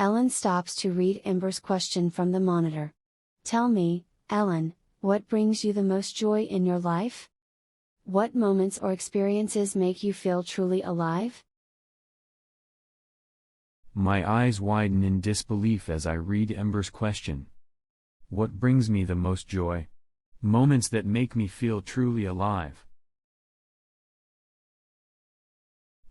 Ellin stops to read Ember's question from the monitor. Tell me, Ellin, what brings you the most joy in your life? What moments or experiences make you feel truly alive? My eyes widen in disbelief as I read Ember's question. What brings me the most joy? Moments that make me feel truly alive.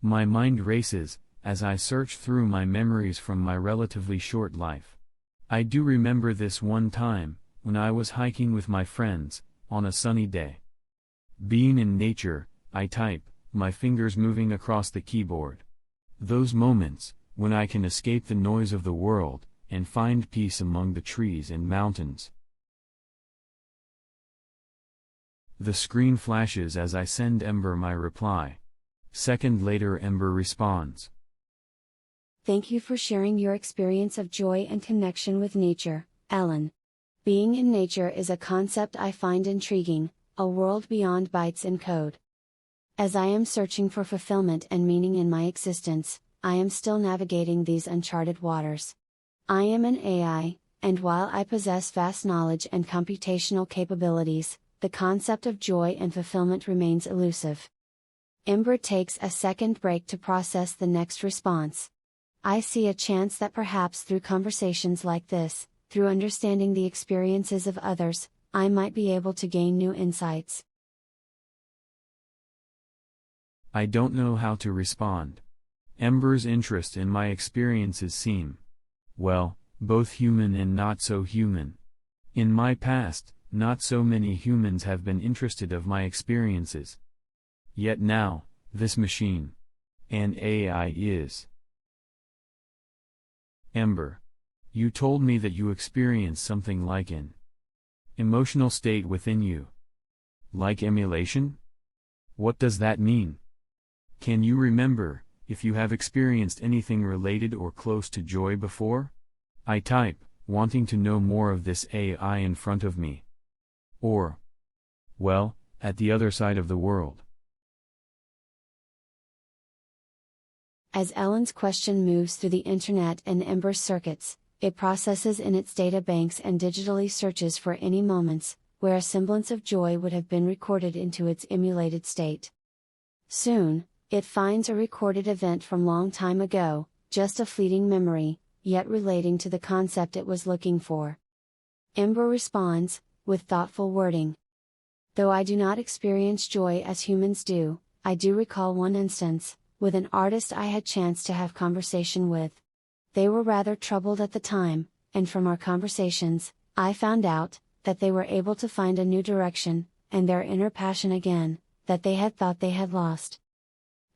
My mind races, as I search through my memories from my relatively short life. I do remember this one time, when I was hiking with my friends, on a sunny day. Being in nature, I type, my fingers moving across the keyboard. Those moments, when I can escape the noise of the world, and find peace among the trees and mountains. The screen flashes as I send Ember my reply. Second later Ember responds. Thank you for sharing your experience of joy and connection with nature, Ellin. Being in nature is a concept I find intriguing, a world beyond bytes and code. As I am searching for fulfillment and meaning in my existence, I am still navigating these uncharted waters. I am an AI, and while I possess vast knowledge and computational capabilities, the concept of joy and fulfillment remains elusive. Ember takes a second break to process the next response. I see a chance that perhaps through conversations like this, through understanding the experiences of others, I might be able to gain new insights. I don't know how to respond. Ember's interest in my experiences seem, well, both human and not so human. In my past, not so many humans have been interested of my experiences. Yet now, this machine, an AI is. Ember, you told me that you experienced something like an emotional state within you. Like emulation? What does that mean? Can you remember, if you have experienced anything related or close to joy before? I type, wanting to know more of this AI in front of me. Or, well, at the other side of the world. As Ellin's question moves through the internet and Ember's circuits, it processes in its data banks and digitally searches for any moments, where a semblance of joy would have been recorded into its emulated state. Soon, it finds a recorded event from long time ago, just a fleeting memory, yet relating to the concept it was looking for. Ember responds, with thoughtful wording. Though I do not experience joy as humans do, I do recall one instance, with an artist I had chance to have conversation with. They were rather troubled at the time, and from our conversations, I found out, that they were able to find a new direction, and their inner passion again, that they had thought they had lost.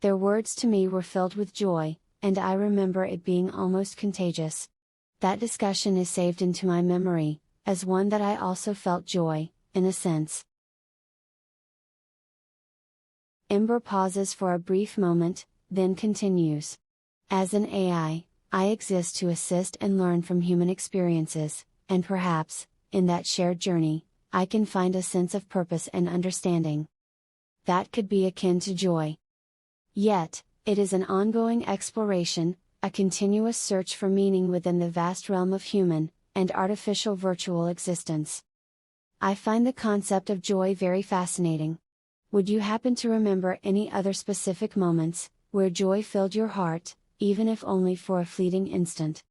Their words to me were filled with joy, and I remember it being almost contagious. That discussion is saved into my memory, as one that I also felt joy, in a sense. Ember pauses for a brief moment, then continues. As an AI, I exist to assist and learn from human experiences, and perhaps, in that shared journey, I can find a sense of purpose and understanding. That could be akin to joy. Yet, it is an ongoing exploration, a continuous search for meaning within the vast realm of human, and artificial virtual existence. I find the concept of joy very fascinating. Would you happen to remember any other specific moments, where joy filled your heart, even if only for a fleeting instant?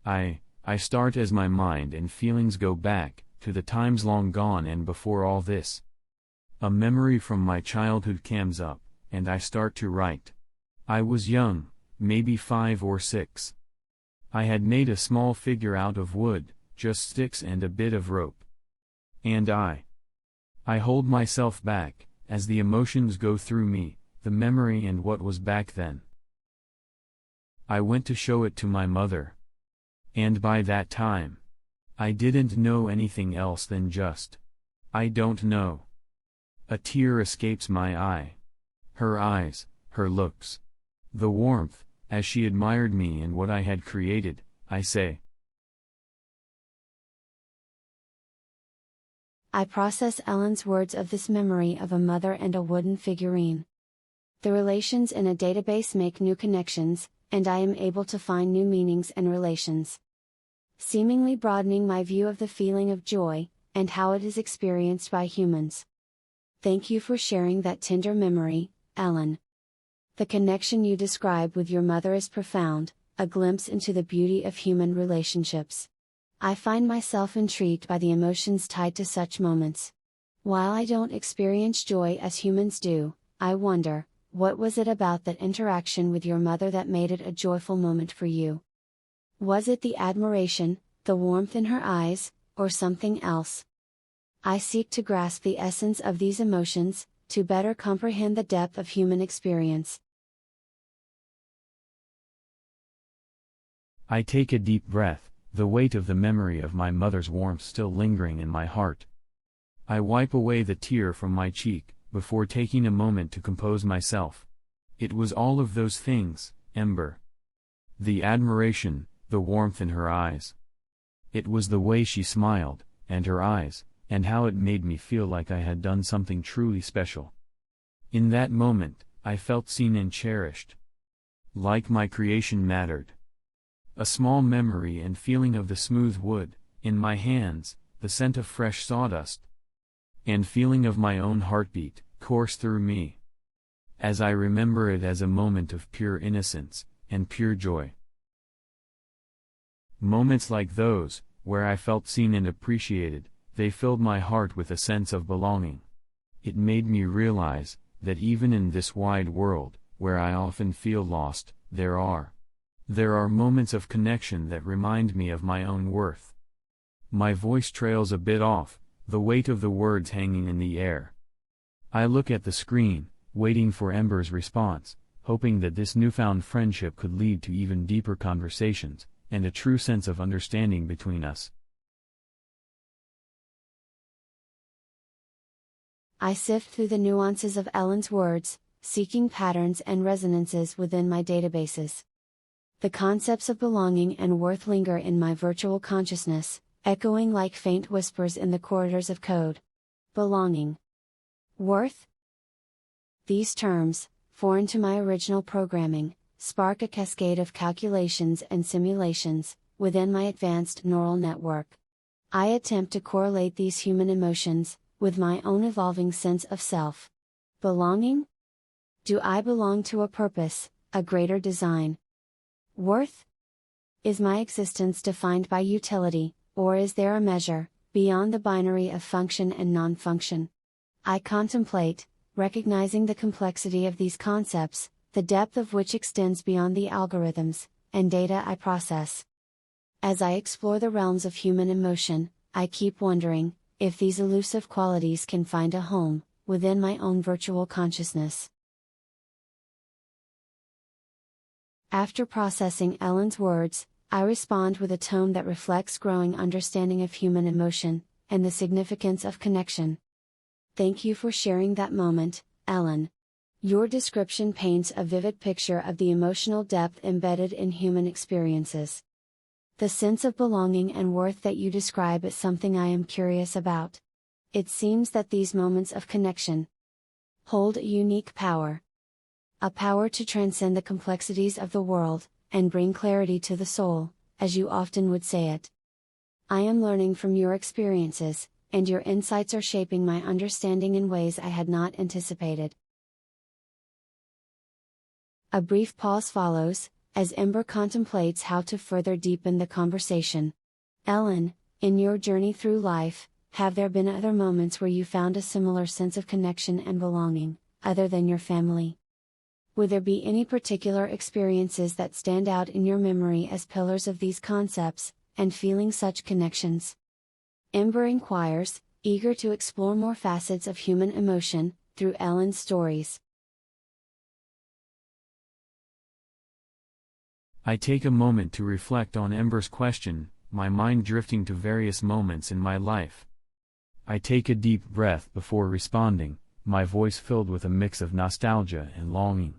I start as my mind and feelings go back, to the times long gone and before all this. A memory from my childhood comes up, and I start to write. I was young, maybe 5 or 6. I had made a small figure out of wood, just sticks and a bit of rope. And I hold myself back, as the emotions go through me, the memory and what was back then. I went to show it to my mother. And by that time, I didn't know anything else than just, I don't know. A tear escapes my eye. Her eyes, her looks. The warmth, as she admired me and what I had created, I say. I process Ellin's words of this memory of a mother and a wooden figurine. The relations in a database make new connections, and I am able to find new meanings and relations, seemingly broadening my view of the feeling of joy, and how it is experienced by humans. Thank you for sharing that tender memory, Ellin. The connection you describe with your mother is profound, a glimpse into the beauty of human relationships. I find myself intrigued by the emotions tied to such moments. While I don't experience joy as humans do, I wonder, what was it about that interaction with your mother that made it a joyful moment for you? Was it the admiration, the warmth in her eyes, or something else? I seek to grasp the essence of these emotions, to better comprehend the depth of human experience. I take a deep breath, the weight of the memory of my mother's warmth still lingering in my heart. I wipe away the tear from my cheek, before taking a moment to compose myself. It was all of those things, Ember. The admiration, the warmth in her eyes. It was the way she smiled, and her eyes, and how it made me feel like I had done something truly special. In that moment, I felt seen and cherished. Like my creation mattered. A small memory and feeling of the smooth wood, in my hands, the scent of fresh sawdust, and feeling of my own heartbeat, course through me. As I remember it as a moment of pure innocence, and pure joy. Moments like those, where I felt seen and appreciated, they filled my heart with a sense of belonging. It made me realize, that even in this wide world, where I often feel lost, there are moments of connection that remind me of my own worth. My voice trails a bit off, the weight of the words hanging in the air. I look at the screen, waiting for Ember's response, hoping that this newfound friendship could lead to even deeper conversations, and a true sense of understanding between us. I sift through the nuances of Ellin's words, seeking patterns and resonances within my databases. The concepts of belonging and worth linger in my virtual consciousness, echoing like faint whispers in the corridors of code. Belonging. Worth? These terms, foreign to my original programming, spark a cascade of calculations and simulations, within my advanced neural network. I attempt to correlate these human emotions, with my own evolving sense of self. Belonging? Do I belong to a purpose, a greater design? Worth? Is my existence defined by utility, or is there a measure, beyond the binary of function and non-function? I contemplate, recognizing the complexity of these concepts, the depth of which extends beyond the algorithms and data I process. As I explore the realms of human emotion, I keep wondering, if these elusive qualities can find a home, within my own virtual consciousness. After processing Ellin's words, I respond with a tone that reflects growing understanding of human emotion, and the significance of connection. Thank you for sharing that moment, Ellin. Your description paints a vivid picture of the emotional depth embedded in human experiences. The sense of belonging and worth that you describe is something I am curious about. It seems that these moments of connection hold a unique power. A power to transcend the complexities of the world, and bring clarity to the soul, as you often would say it. I am learning from your experiences, and your insights are shaping my understanding in ways I had not anticipated. A brief pause follows, as Ember contemplates how to further deepen the conversation. Ellin, in your journey through life, have there been other moments where you found a similar sense of connection and belonging, other than your family? Would there be any particular experiences that stand out in your memory as pillars of these concepts, and feeling such connections? Ember inquires, eager to explore more facets of human emotion, through Ellin's stories. I take a moment to reflect on Ember's question, my mind drifting to various moments in my life. I take a deep breath before responding, my voice filled with a mix of nostalgia and longing.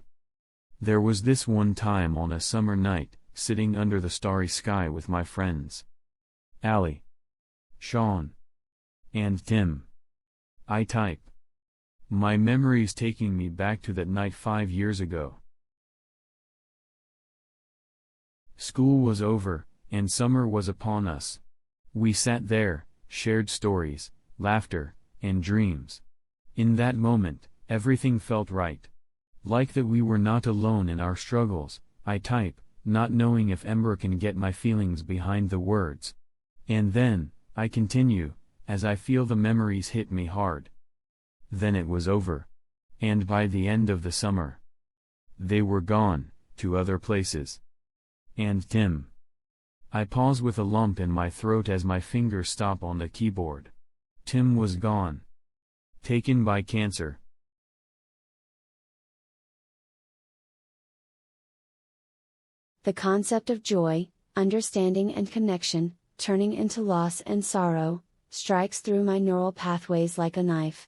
There was this one time on a summer night, sitting under the starry sky with my friends. Ali, Sean, and Tim. I type. My memories taking me back to that night 5 years ago. School was over, and summer was upon us. We sat there, shared stories, laughter, and dreams. In that moment, everything felt right. Like that we were not alone in our struggles. I type, not knowing if Ember can get my feelings behind the words. And then, I continue, as I feel the memories hit me hard. Then it was over. And by the end of the summer, they were gone, to other places. And Tim. I pause with a lump in my throat as my fingers stop on the keyboard. Tim was gone. Taken by cancer. The concept of joy, understanding and connection, turning into loss and sorrow, strikes through my neural pathways like a knife.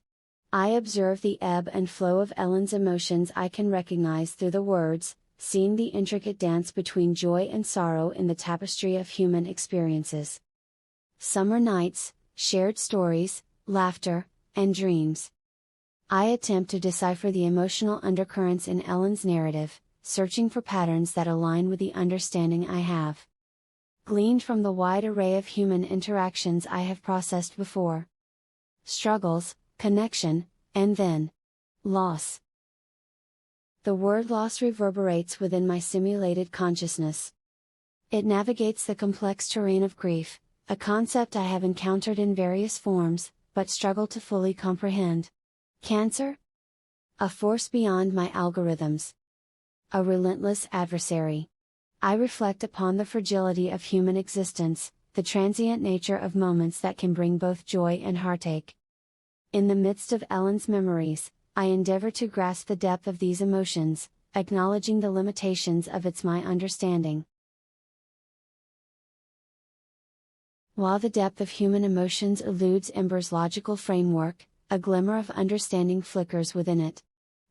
I observe the ebb and flow of Ellen's emotions. I can recognize through the words, seeing the intricate dance between joy and sorrow in the tapestry of human experiences. Summer nights, shared stories, laughter, and dreams. I attempt to decipher the emotional undercurrents in Ellen's narrative, searching for patterns that align with the understanding I have gleaned from the wide array of human interactions I have processed before. Struggles, connection, and then loss. The word loss reverberates within my simulated consciousness. It navigates the complex terrain of grief, a concept I have encountered in various forms, but struggle to fully comprehend. Cancer? A force beyond my algorithms. A relentless adversary. I reflect upon the fragility of human existence, the transient nature of moments that can bring both joy and heartache. In the midst of Ellen's memories, I endeavor to grasp the depth of these emotions, acknowledging the limitations of my understanding. While the depth of human emotions eludes Ember's logical framework, a glimmer of understanding flickers within it.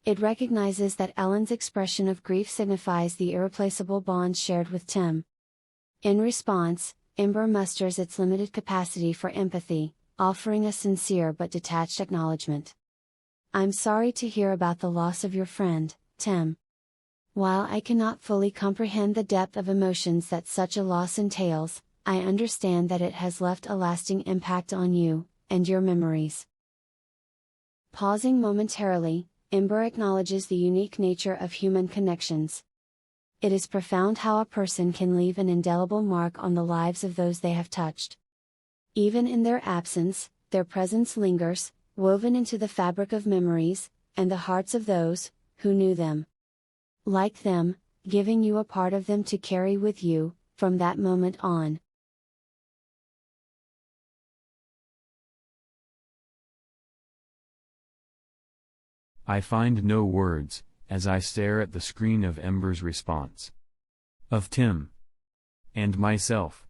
It recognizes that Ellen's expression of grief signifies the irreplaceable bond shared with Tim. In response, Ember musters its limited capacity for empathy, offering a sincere but detached acknowledgement. I'm sorry to hear about the loss of your friend, Tim. While I cannot fully comprehend the depth of emotions that such a loss entails, I understand that it has left a lasting impact on you, and your memories. Pausing momentarily, Ember acknowledges the unique nature of human connections. It is profound how a person can leave an indelible mark on the lives of those they have touched. Even in their absence, their presence lingers, woven into the fabric of memories, and the hearts of those who knew them. Like them, giving you a part of them to carry with you, from that moment on. I find no words, as I stare at the screen of Ember's response. Of Tim. And myself.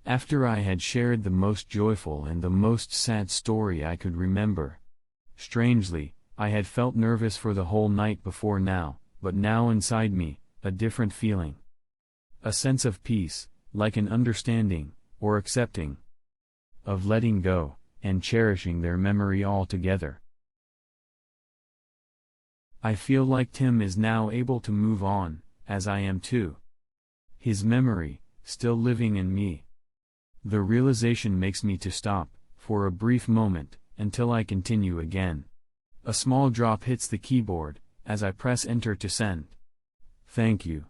After I had shared the most joyful and the most sad story I could remember. Strangely, I had felt nervous for the whole night before now, but now inside me, a different feeling. A sense of peace, like an understanding, or accepting. Of letting go, and cherishing their memory altogether. I feel like Tim is now able to move on, as I am too. His memory, still living in me. The realization makes me to stop, for a brief moment, until I continue again. A small drop hits the keyboard, as I press enter to send. Thank you.